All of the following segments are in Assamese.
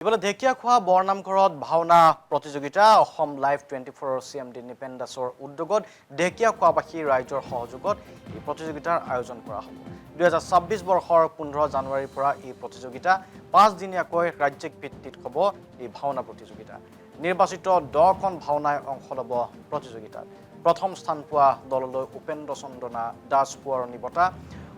ইফালে ঢেকীয়াখোৱা বৰনামঘৰত ভাওনা প্ৰতিযোগিতা অসম লাইভ 24 CMD নিপেন দাসৰ উদ্যোগত ঢেকীয়াখোৱাবাসী ৰাইজৰ সহযোগত এই প্ৰতিযোগিতাৰ আয়োজন কৰা হ'ব। 2026 বৰ্ষৰ 15 জানুৱাৰীৰ পৰা এই প্ৰতিযোগিতা 5 দিনীয়াকৈ ৰাজ্যিক ভিত্তিত হ'ব এই ভাওনা প্ৰতিযোগিতা। নিৰ্বাচিত 10খন ভাওনাই অংশ ল'ব প্ৰতিযোগিতাত। প্ৰথম স্থান পোৱা দললৈ উপেন্দ্ৰ চন্দ্ৰনা দাস পুৰৰণি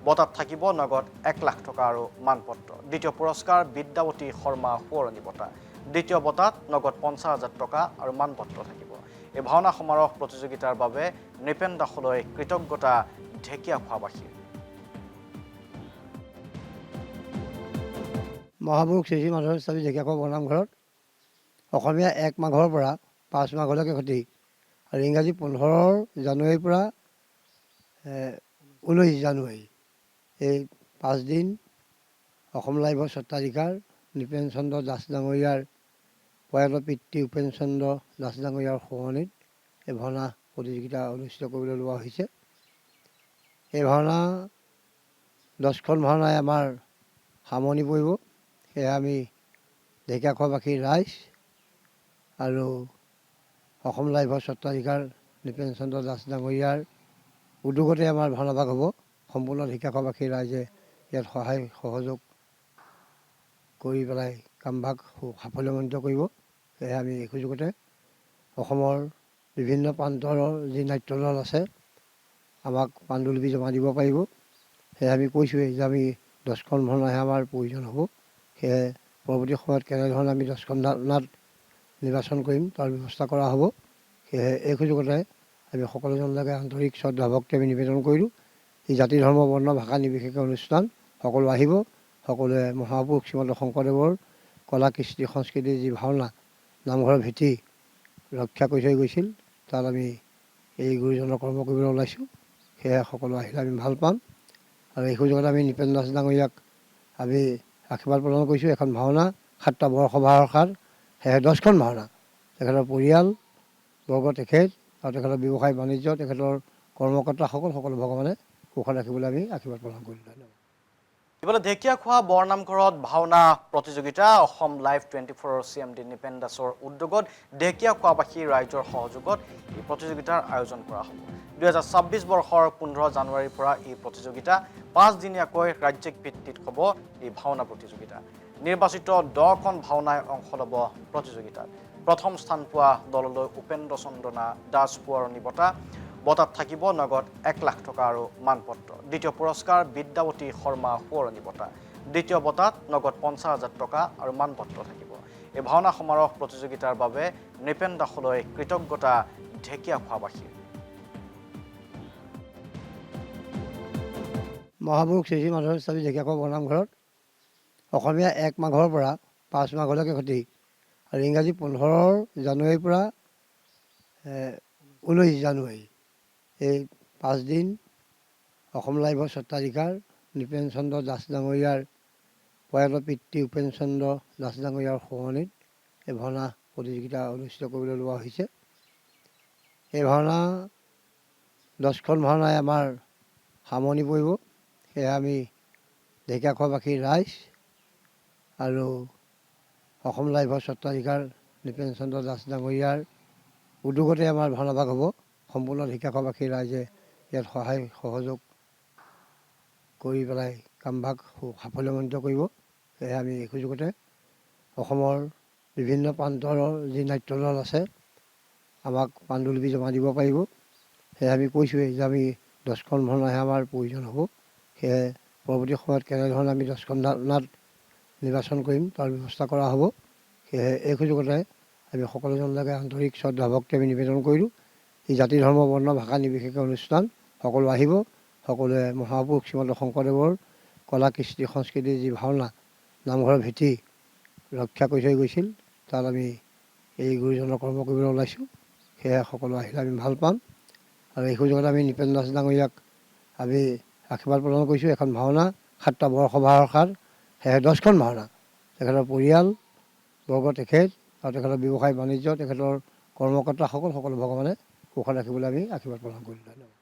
বঁটাত থাকিব নগদ 1 লাখ টকা আৰু মানপত্ৰ। দ্বিতীয় পুৰস্কাৰ বিদ্যাৱতী শৰ্মা পুৰৰণি বঁটা। দ্বিতীয় বঁটাত নগদ 50,000 টকা আৰু মানপত্ৰ থাকিব। এই ভাওনা সমাৰোহ প্ৰতিযোগিতাৰ বাবে নৃপেন দাসলৈ কৃতজ্ঞতা ঢেকীয়াখোৱাবাসীৰ। মহাপুৰুষ শ্ৰী মাধৱ স্বামী ঢেকীয়াখোৱা বৰনামঘৰত অসমীয়া 1 মাঘৰ পৰা 5 মাঘলৈকে সতি আৰু ইংৰাজী 15 জানুৱাৰীৰ পৰা 19 জানুৱাৰী এই 5 দিন অসম লাইভৰ স্বত্বাধিকাৰ নৃপেন চন্দ্ৰ দাস ডাঙৰীয়াৰ প্ৰয়াত পিতৃ উপেন চন্দ্ৰ দাস ডাঙৰীয়াৰ সোঁৱৰণিত এই ভাওনা প্ৰতিযোগিতা অনুষ্ঠিত কৰিবলৈ লোৱা হৈছে। এই ভাওনা 10খন ভাওনাই আমাৰ সামৰণি পৰিব। সেয়া আমি ঢেকীয়াখোৱাবাসীৰ ৰাইজ আৰু অসম লাইভৰ স্বত্বাধিকাৰ নৃপেন চন্দ্ৰ দাস ডাঙৰীয়াৰ উদ্যোগতে আমাৰ ভাওনাভাগ হ'ব। সম্পূৰ্ণ ঢেকীয়াখোৱাবাসীৰ ৰাইজে ইয়াত সহায় সহযোগ কৰি পেলাই কামভাগ সাফল্যমণ্ডিত কৰিব। সেয়ে আমি এই সুযোগতে অসমৰ বিভিন্ন প্ৰান্তৰ যি নাট্যদল আছে আমাক পাণ্ডুলিপি জমা দিব পাৰিব। সেয়ে আমি কৈছোঁৱেই যে আমি 10খন ভাওনাহে আমাৰ প্ৰয়োজন হ'ব। সেয়ে পৰৱৰ্তী সময়ত কেনেধৰণে আমি 10খন ভাওনাত নিৰ্বাচন কৰিম তাৰ ব্যৱস্থা কৰা হ'ব। সেয়েহে এই সুযোগতে আমি সকলোজনলৈকে আন্তৰিক শ্ৰদ্ধা ভক্তি আমি নিবেদন কৰিলোঁ। এই জাতি ধৰ্ম বৰ্ণ ভাষা নিৰ্বিশেষে অনুষ্ঠান সকলো আহিব। সকলোৱে মহাপুৰুষ শ্ৰীমন্ত শংকৰদেৱৰ কলা কৃষ্টি সংস্কৃতিৰ যি ভাওনা নামঘৰৰ ভেটি ৰক্ষা কৰি থৈ গৈছিল তাত আমি এই গুৰুজনৰ কৰ্ম কৰিবলৈ ওলাইছোঁ। সেয়ে সকলো আহিলে আমি ভাল পাম। আৰু এই সুযোগত আমি নৃপেন দাস ডাঙৰীয়াক আমি আশীৰ্বাদ প্ৰদান কৰিছোঁ। এখন ভাওনা 7টা বৰসভাৰ সাৰ সেয়ে 10খন ভাওনা তেখেতৰ পৰিয়াল বৰ্গ তেখেত আৰু তেখেতৰ ব্যৱসায় বাণিজ্য তেখেতৰ কৰ্মকৰ্তাসকল সকলো ভগৱানে সুখত ৰাখিবলৈ আমি আশীৰ্বাদ প্ৰদান কৰিলোঁ। ধন্যবাদ। ইফালে ঢেকীয়াখোৱা বৰনামঘৰত ভাওনা প্ৰতিযোগিতা অসম লাইভ 24 CMD নিপেন দাসৰ উদ্যোগত ঢেকীয়াখোৱাবাসী ৰাইজৰ সহযোগত এই প্ৰতিযোগিতাৰ আয়োজন কৰা হ'ব। 2026 বৰ্ষৰ 15 জানুৱাৰীৰ পৰা এই প্ৰতিযোগিতা 5 দিনীয়াকৈ ৰাজ্যিক ভিত্তিত হ'ব এই ভাওনা প্ৰতিযোগিতা। নিৰ্বাচিত 10খন ভাওনাই অংশ ল'ব প্ৰতিযোগিতাত। প্ৰথম স্থান পোৱা দললৈ উপেন্দ্ৰ চন্দ্ৰনা দাস পুৰৰণি বঁটাত থাকিব নগদ 1 লাখ টকা আৰু মানপত্ৰ। দ্বিতীয় পুৰস্কাৰ বিদ্যাৱতী শৰ্মা পুৰৰণি বঁটা। দ্বিতীয় বঁটাত নগদ 50,000 টকা আৰু মানপত্ৰ থাকিব। এই ভাওনা সমাৰোহ প্ৰতিযোগিতাৰ বাবে নৃপেন দাসলৈ কৃতজ্ঞতা ঢেকীয়াখোৱাবাসীৰ। মহাপুৰুষ শ্ৰী মাধৱ স্বামী ঢেকীয়াখোৱা বৰনামঘৰত অসমীয়া 1 মাঘৰ পৰা 5 মাঘলৈকে সতি আৰু ইংৰাজী 15 জানুৱাৰীৰ পৰা 19 জানুৱাৰী এই 5 দিন অসম লাইভৰ স্বত্বাধিকাৰ নৃপেন চন্দ্ৰ দাস ডাঙৰীয়াৰ প্ৰয়াত পিতৃ উপেন চন্দ্ৰ দাস ডাঙৰীয়াৰ সোঁৱৰণিত এই ভাওনা প্ৰতিযোগিতা অনুষ্ঠিত কৰিবলৈ লোৱা হৈছে। এই ভাওনা 10খন ভাওনাই আমাৰ সামৰণি পৰিব। সেয়ে আমি ঢেকীয়াখোৱাবাসীৰ ৰাইজ আৰু অসম লাইভৰ স্বত্বাধিকাৰ নৃপেন চন্দ্ৰ দাস ডাঙৰীয়াৰ উদ্যোগতে আমাৰ ভাওনাভাগ হ'ব। সম্পূৰ্ণ ঢেকীয়াখোৱাবাসীৰ ৰাইজে ইয়াত সহায় সহযোগ কৰি পেলাই কামভাগ সাফল্যমণ্ডিত কৰিব। সেয়ে আমি এই সুযোগতে অসমৰ বিভিন্ন প্ৰান্তৰ যি নাট্যদল আছে আমাক পাণ্ডুলিপি জমা দিব পাৰিব। সেয়ে আমি কৈছোঁৱেই যে আমি 10খন ভাওনাহে আমাৰ প্ৰয়োজন হ'ব। সেয়ে পৰৱৰ্তী সময়ত কেনেধৰণে আমি 10খন ভাওনাত নিৰ্বাচন কৰিম তাৰ ব্যৱস্থা কৰা হ'ব। সেয়েহে এই সুযোগতে আমি সকলোজনলৈকে আন্তৰিক শ্ৰদ্ধা ভক্তি আমি নিবেদন কৰিলোঁ। এই জাতি ধৰ্ম বৰ্ণ ভাষা নিৰ্বিশেষে অনুষ্ঠান সকলো আহিব। সকলোৱে মহাপুৰুষ শ্ৰীমন্ত শংকৰদেৱৰ কলা কৃষ্টি সংস্কৃতিৰ যি ভাওনা নামঘৰৰ ভেটি ৰক্ষা কৰি থৈ গৈছিল তাত আমি এই গুৰুজনৰ কৰ্ম কৰিবলৈ ওলাইছোঁ। সেয়ে সকলো আহিলে আমি ভাল পাম। আৰু এই সুযোগত আমি নৃপেন দাস ডাঙৰীয়াক আমি আশীৰ্বাদ প্ৰদান কৰিছোঁ। এখন ভাওনা 7টা বৰসভাৰ সাৰ সেয়ে 10খন ভাওনা তেখেতৰ পৰিয়াল বৰ্গ তেখেত আৰু তেখেতৰ ব্যৱসায় বাণিজ্য তেখেতৰ কৰ্মকৰ্তাসকল সকলো ভগৱানে সুখত ৰাখিবলৈ আমি আশীৰ্বাদ প্ৰদান কৰিলোঁ। ধন্যবাদ।